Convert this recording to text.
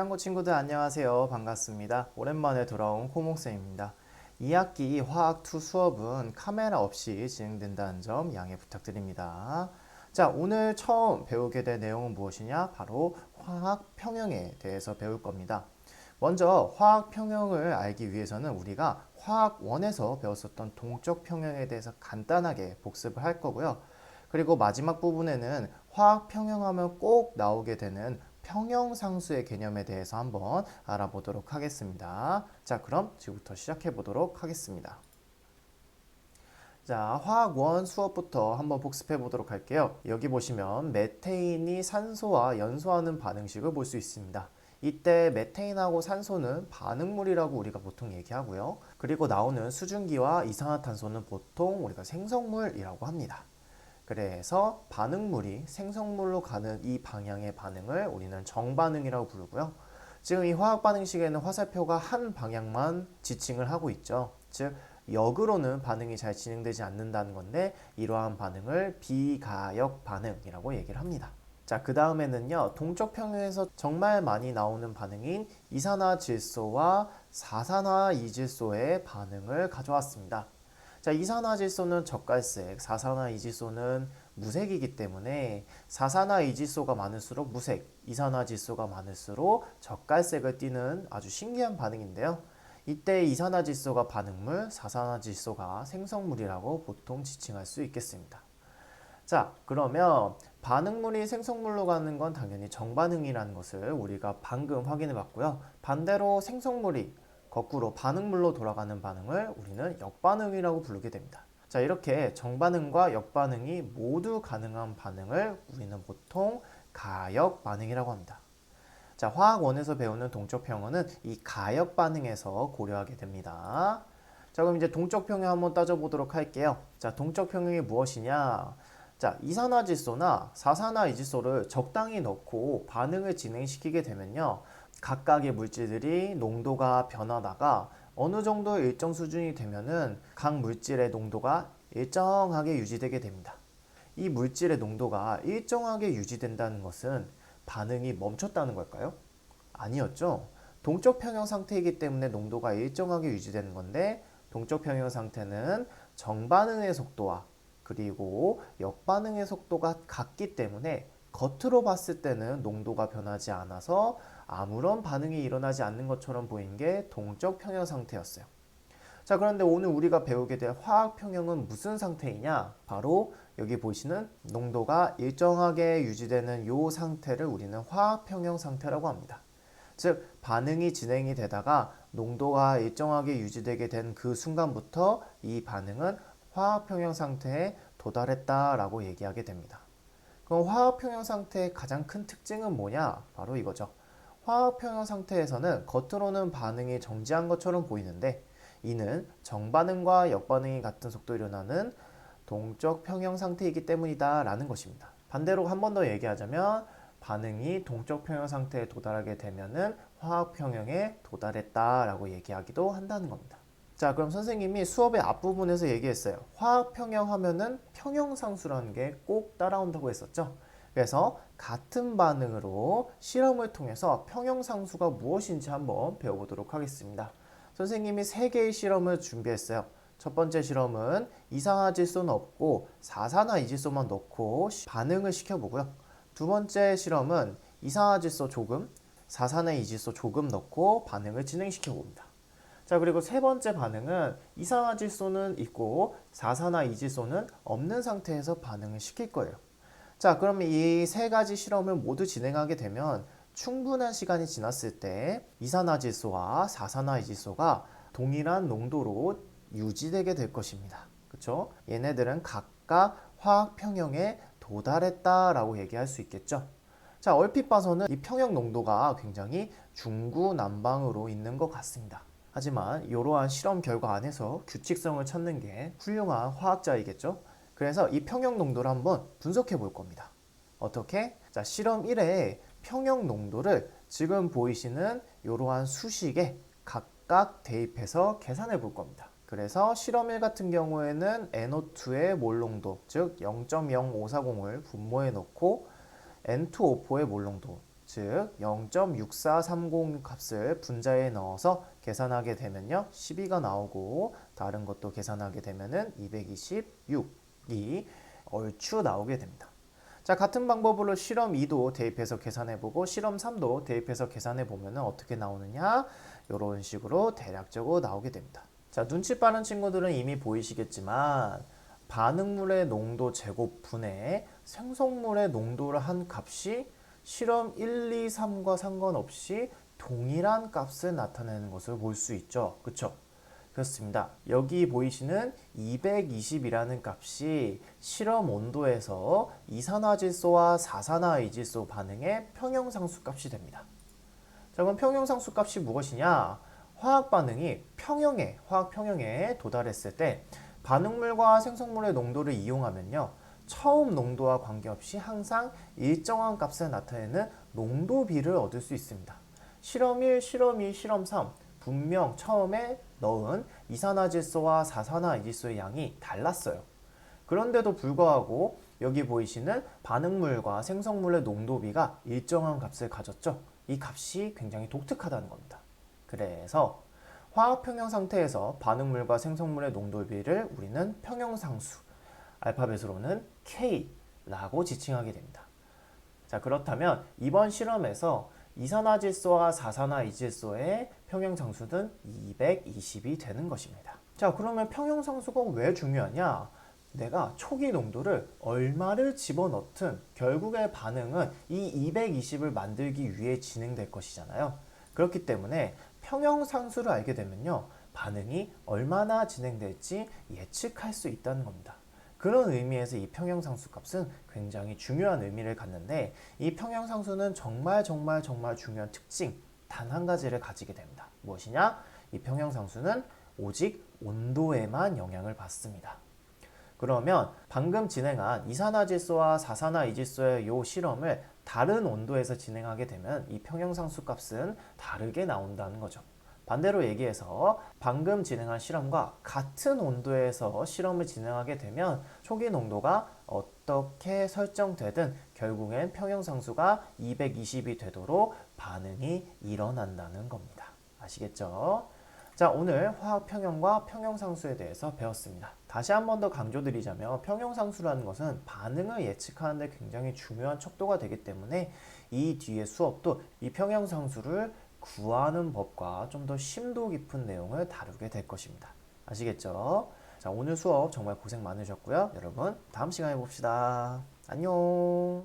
짱구 친구들 안녕하세요. 반갑습니다. 오랜만에 돌아온 코몽쌤입니다. 2학기 화학2 수업은 카메라 없이 진행된다는 점 양해 부탁드립니다. 자, 오늘 처음 배우게 될 내용은 무엇이냐? 바로 화학 평형에 대해서 배울 겁니다. 먼저 화학 평형을 알기 위해서는 우리가 화학1에서 배웠었던 동적 평형에 대해서 간단하게 복습을 할 거고요. 그리고 마지막 부분에는 화학 평형하면 꼭 나오게 되는 평형상수의 개념에 대해서 한번 알아보도록 하겠습니다. 자, 그럼 지금부터 시작해 보도록 하겠습니다. 자, 화학 1 수업부터 한번 복습해 보도록 할게요. 여기 보시면 메테인이 산소와 연소하는 반응식을 볼 수 있습니다. 이때 메테인하고 산소는 반응물이라고 우리가 보통 얘기하고요. 그리고 나오는 수증기와 이산화탄소는 보통 우리가 생성물이라고 합니다. 그래서 반응물이 생성물로 가는 이 방향의 반응을 우리는 정반응이라고 부르고요. 지금 이 화학 반응식에는 화살표가 한 방향만 지칭을 하고 있죠. 즉 역으로는 반응이 잘 진행되지 않는다는 건데 이러한 반응을 비가역 반응이라고 얘기를 합니다. 자, 그 다음에는요. 동적 평형에서 정말 많이 나오는 반응인 이산화질소와 사산화이질소의 반응을 가져왔습니다. 자, 이산화질소는 젓갈색, 사산화이질소는 무색이기 때문에 사산화이질소가 많을수록 무색, 이산화질소가 많을수록 젓갈색을 띠는 아주 신기한 반응인데요. 이때 이산화질소가 반응물, 사산화질소가 생성물이라고 보통 지칭할 수 있겠습니다. 자, 그러면 반응물이 생성물로 가는 건 당연히 정반응이라는 것을 우리가 방금 확인해 봤고요. 반대로 생성물이 거꾸로 반응물로 돌아가는 반응을 우리는 역반응이라고 부르게 됩니다. 자, 이렇게 정반응과 역반응이 모두 가능한 반응을 우리는 보통 가역 반응이라고 합니다. 자, 화학1에서 배우는 동적 평형은 이 가역 반응에서 고려하게 됩니다. 자, 그럼 이제 동적 평형 한번 따져보도록 할게요. 자, 동적 평형이 무엇이냐? 자, 이산화질소나 사산화이질소를 적당히 넣고 반응을 진행시키게 되면요. 각각의 물질들이 농도가 변하다가 어느 정도 일정 수준이 되면은 각 물질의 농도가 일정하게 유지되게 됩니다. 이 물질의 농도가 일정하게 유지된다는 것은 반응이 멈췄다는 걸까요? 아니었죠. 동적 평형 상태이기 때문에 농도가 일정하게 유지되는 건데 동적 평형 상태는 정반응의 속도와 그리고 역반응의 속도가 같기 때문에 겉으로 봤을 때는 농도가 변하지 않아서 아무런 반응이 일어나지 않는 것처럼 보이는 게 동적 평형 상태였어요. 자, 그런데 오늘 우리가 배우게 될 화학 평형은 무슨 상태이냐? 바로 여기 보시는 농도가 일정하게 유지되는 이 상태를 우리는 화학 평형 상태라고 합니다. 즉, 반응이 진행이 되다가 농도가 일정하게 유지되게 된 그 순간부터 이 반응은 화학 평형 상태에 도달했다라고 얘기하게 됩니다. 그럼 화학 평형 상태의 가장 큰 특징은 뭐냐? 바로 이거죠. 화학 평형 상태에서는 겉으로는 반응이 정지한 것처럼 보이는데 이는 정반응과 역반응이 같은 속도로 일어나는 동적 평형 상태이기 때문이다 라는 것입니다. 반대로 한 번 더 얘기하자면 반응이 동적 평형 상태에 도달하게 되면은 화학 평형에 도달했다라고 얘기하기도 한다는 겁니다. 자, 그럼 선생님이 수업의 앞부분에서 얘기했어요. 화학 평형 하면은 평형상수라는 게 꼭 따라온다고 했었죠. 그래서 같은 반응으로 실험을 통해서 평형상수가 무엇인지 한번 배워보도록 하겠습니다. 선생님이 3개의 실험을 준비했어요. 첫 번째 실험은 이산화질소는 없고 사산화이질소만 넣고 반응을 시켜보고요. 두 번째 실험은 이산화질소 조금, 사산화이질소 조금 넣고 반응을 진행시켜봅니다. 자, 그리고 세 번째 반응은 이산화질소는 있고 사산화이질소는 없는 상태에서 반응을 시킬 거예요. 자, 그러면 이 세 가지 실험을 모두 진행하게 되면 충분한 시간이 지났을 때 이산화질소와 사산화이질소가 동일한 농도로 유지되게 될 것입니다. 그렇죠? 얘네들은 각각 화학 평형에 도달했다라고 얘기할 수 있겠죠. 자, 얼핏 봐서는 이 평형 농도가 굉장히 중구난방으로 있는 것 같습니다. 하지만 이러한 실험 결과 안에서 규칙성을 찾는 게 훌륭한 화학자이겠죠. 그래서 이 평형 농도를 한번 분석해 볼 겁니다. 어떻게? 자, 실험 1에 평형 농도를 지금 보이시는 이러한 수식에 각각 대입해서 계산해 볼 겁니다. 그래서 실험 1 같은 경우에는 NO2의 몰 농도, 즉 0.0540을 분모해 놓고 N2O4의 몰 농도, 즉 0.6430 값을 분자에 넣어서 계산하게 되면요 12가 나오고 다른 것도 계산하게 되면은 226이 얼추 나오게 됩니다. 자, 같은 방법으로 실험 2도 대입해서 계산해보고 실험 3도 대입해서 계산해보면 어떻게 나오느냐? 이런 식으로 대략적으로 나오게 됩니다. 자, 눈치 빠른 친구들은 이미 보이시겠지만 반응물의 농도 제곱분의 생성물의 농도를 한 값이 실험 1, 2, 3과 상관없이 동일한 값을 나타내는 것을 볼 수 있죠. 그쵸? 그렇습니다. 여기 보이시는 220이라는 값이 실험 온도에서 이산화질소와 사산화이질소 반응의 평형상수 값이 됩니다. 자, 그럼 평형상수 값이 무엇이냐? 화학 반응이 화학 평형에 도달했을 때 반응물과 생성물의 농도를 이용하면요. 처음 농도와 관계없이 항상 일정한 값을 나타내는 농도비를 얻을 수 있습니다. 실험 1, 실험 2, 실험 3 분명 처음에 넣은 이산화질소와 사산화이질소의 양이 달랐어요. 그런데도 불구하고 여기 보이시는 반응물과 생성물의 농도비가 일정한 값을 가졌죠. 이 값이 굉장히 독특하다는 겁니다. 그래서 화학 평형 상태에서 반응물과 생성물의 농도비를 우리는 평형상수, 알파벳으로는 K라고 지칭하게 됩니다. 자, 그렇다면 이번 실험에서 이산화질소와 사산화이질소의 평형상수는 220이 되는 것입니다. 자, 그러면 평형상수가 왜 중요하냐? 내가 초기 농도를 얼마를 집어넣든 결국의 반응은 이 220을 만들기 위해 진행될 것이잖아요. 그렇기 때문에 평형상수를 알게 되면요. 반응이 얼마나 진행될지 예측할 수 있다는 겁니다. 그런 의미에서 이 평형상수 값은 굉장히 중요한 의미를 갖는데 이 평형상수는 정말 중요한 특징 단 한 가지를 가지게 됩니다. 무엇이냐? 이 평형상수는 오직 온도에만 영향을 받습니다. 그러면 방금 진행한 이산화질소와 사산화이질소의 이 실험을 다른 온도에서 진행하게 되면 이 평형상수 값은 다르게 나온다는 거죠. 반대로 얘기해서 방금 진행한 실험과 같은 온도에서 실험을 진행하게 되면 초기 농도가 어떻게 설정되든 결국엔 평형상수가 220이 되도록 반응이 일어난다는 겁니다. 아시겠죠? 자, 오늘 화학평형과 평형상수에 대해서 배웠습니다. 다시 한 번 더 강조드리자면 평형상수라는 것은 반응을 예측하는 데 굉장히 중요한 척도가 되기 때문에 이 뒤에 수업도 이 평형상수를 구하는 법과 좀 더 심도 깊은 내용을 다루게 될 것입니다. 아시겠죠? 자, 오늘 수업 정말 고생 많으셨고요. 여러분, 다음 시간에 봅시다. 안녕!